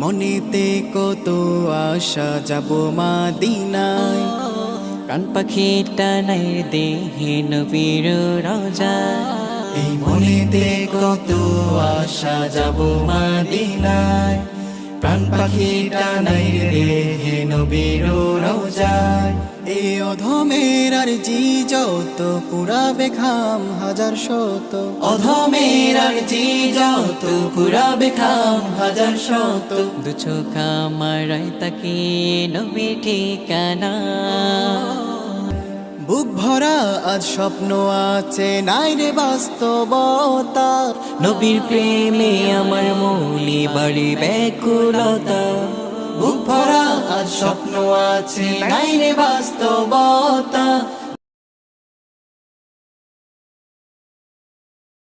মনেতে কত আশা যাব মদিনায়, প্রাণ পাখিটা নাই দেহে নবীর রোজা। এই মনেতে কত আশা যাব মদিনায়, প্রাণ পাখিটা নাই রে নবীর রোজায়। এই অধমের আর জি যত পুরাবে খাম হাজার শত, অধমের আর জি যত পুরাবে খাম হাজার শত। দু চোখ আমার তাকে নবী ঠিকানা। বুক ভরা আজ স্বপ্ন আছে নাই রে বাস্তবতা, নবীর প্রেমে আমার মৌলি বাড়ি ব্যাকুলতা। বুক ভরা আজ স্বপ্ন আছে নাই রে বাস্তবতা,